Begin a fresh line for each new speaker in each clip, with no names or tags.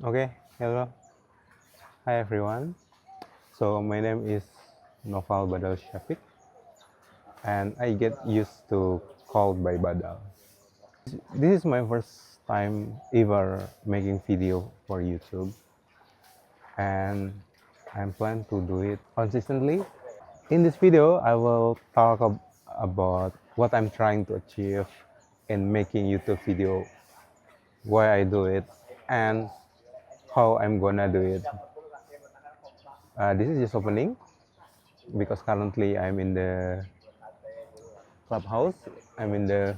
Okay, hello. Hi everyone. So my name is Noval Badal Syafiq and I get used to called by Badal. This is my first time ever making video for YouTube and I'm planning to do it consistently. In this video, I will talk about what I'm trying to achieve in making YouTube video, why I do it, and how I'm gonna do it. This is just opening because currently I'm in the clubhouse. I'm in the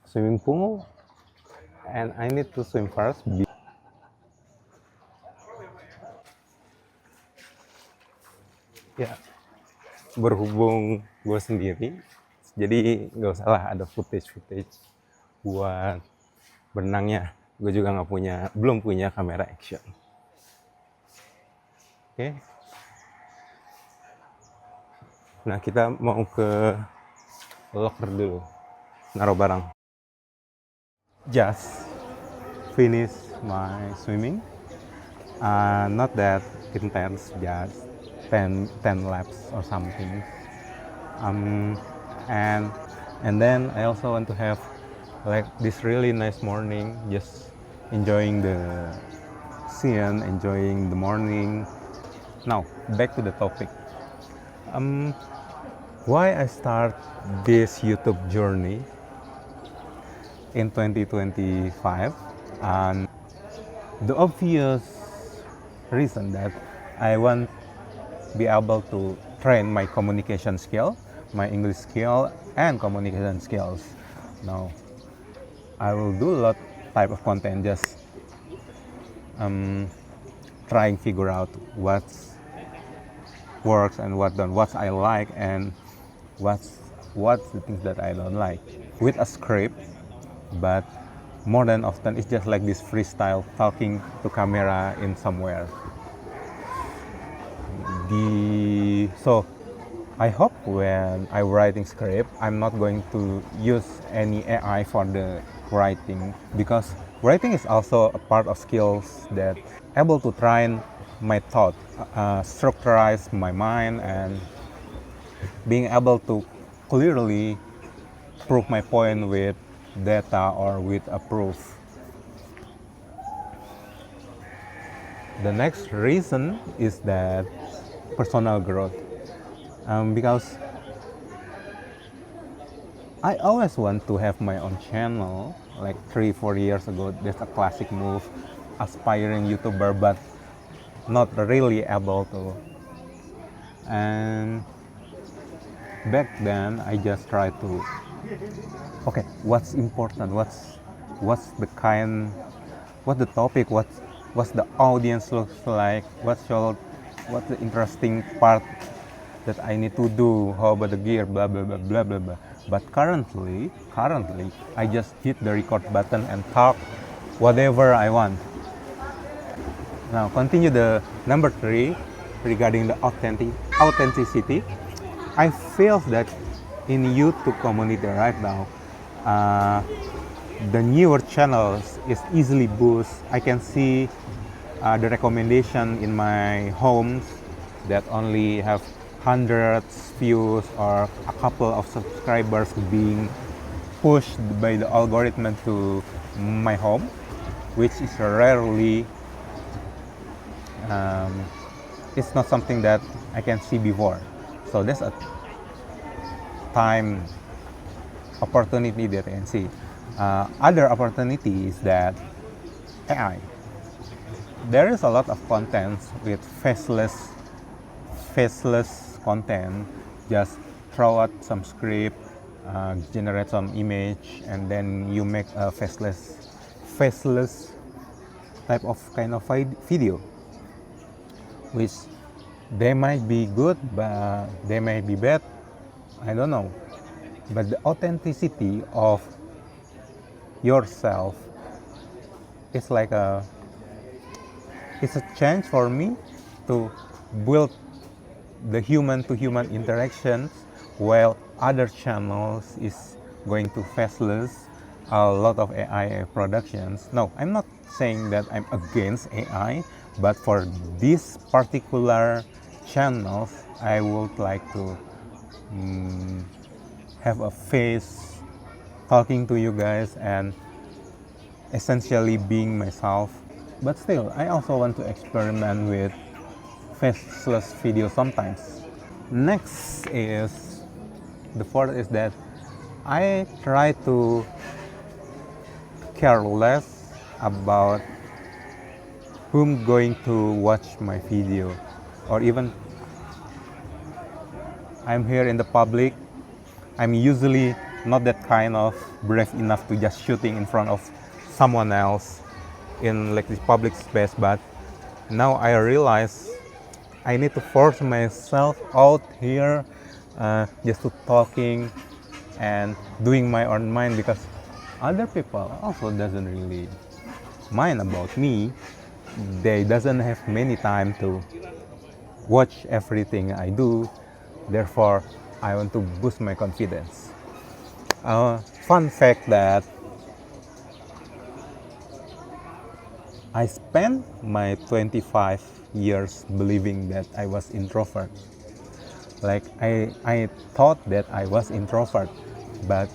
swimming pool and I need to swim first. Ya, berhubung gue sendiri, jadi nggak usah lah ada footage buat berenangnya. Gue juga belum punya kamera action. Oke. Nah, kita mau ke locker dulu, naruh barang. Just finish my swimming. Not that intense, just 10 laps or something. And then I also want to have like this really nice morning, just enjoying the scene, enjoying the morning. Now back to the topic. Why I start this YouTube journey in 2025, and the obvious reason that I want to be able to train my communication skill, my English skill and communication skills. Now I will do a lot type of content, just trying figure out what works and what don't, what I like and what's the things that I don't like, with a script. But more than often it's just like this freestyle talking to camera in somewhere. So I hope when I'm writing script, I'm not going to use any AI for the writing, because writing is also a part of skills that able to train my thought, structurize my mind, and being able to clearly prove my point with data or with a proof. The next reason is that personal growth, because I always want to have my own channel. Like 3-4 years ago, there's a classic move, aspiring YouTuber but not really able to. And back then I just tried to, okay, what's important, what's the topic, what's the audience looks like, what's the interesting part that I need to do, how about the gear, blah blah blah blah blah blah. But currently I just hit the record button and talk whatever I want. Now continue the number 3 regarding the authenticity. I feel that in YouTube community right now, the newer channels is easily boost. I can see the recommendation in my homes that only have hundreds views or a couple of subscribers being pushed by the algorithm to my home, which is rarely, it's not something that I can see before. So there's a time opportunity that I can see. Other opportunity is that AI. There is a lot of content with faceless content. Just throw out some script, generate some image, and then you make a faceless type of kind of video, which they might be good, but they might be bad. I don't know. But the authenticity of yourself is like it's a chance for me to build the human to human interactions, while other channels is going to faceless, a lot of AI productions. No, I'm not saying that I'm against AI, but for this particular channel, I would like to have a face talking to you guys and essentially being myself. But still, I also want to experiment with faceless video sometimes. Next is the fourth is that I try to care less about whom going to watch my video, or even I'm here in the public. I'm usually not that kind of brave enough to just shooting in front of someone else in like this public space, but now I realize I need to force myself out here, just to talking and doing my own mind, because other people also doesn't really mind about me. They doesn't have many time to watch everything I do. Therefore, I want to boost my confidence. Fun fact that I spent my 25 years believing that I was introvert. Like I thought that I was introvert, but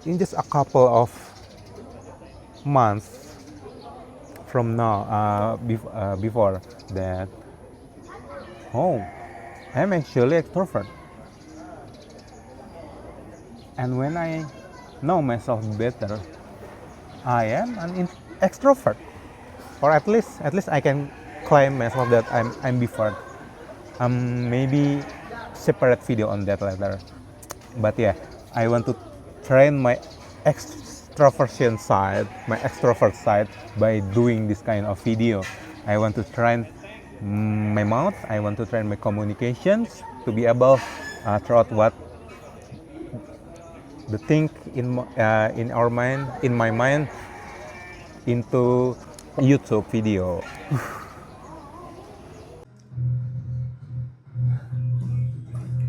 in just a couple of months from now, before that, oh, I'm actually extrovert. And when I know myself better, I am an extrovert, or at least I can claim myself that I'm before. Maybe separate video on that later. But yeah, I want to train my extroversion side, my extrovert side, by doing this kind of video. I want to train my mouth. I want to train my communications to be able throughout what the think in our mind, in my mind, into YouTube video.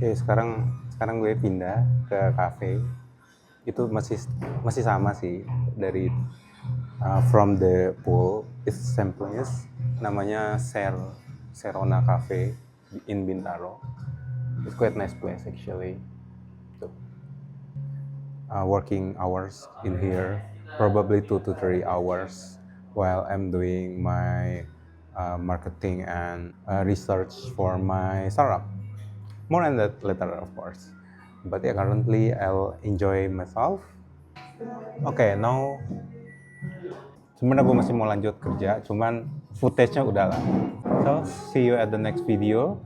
Oke, sekarang gue pindah ke cafe. Itu masih sama sih, dari from the pool. It's same place, namanya Serona Cafe in Bintaro. It's quite nice place actually. Working hours in here, probably 2 to 3 hours, while I'm doing my marketing and research for my startup. More on that later, of course. But yeah, currently I'll enjoy myself. Okay, now sebenarnya gue masih mau lanjut kerja, cuman footage-nya udah lah. So, see you at the next video.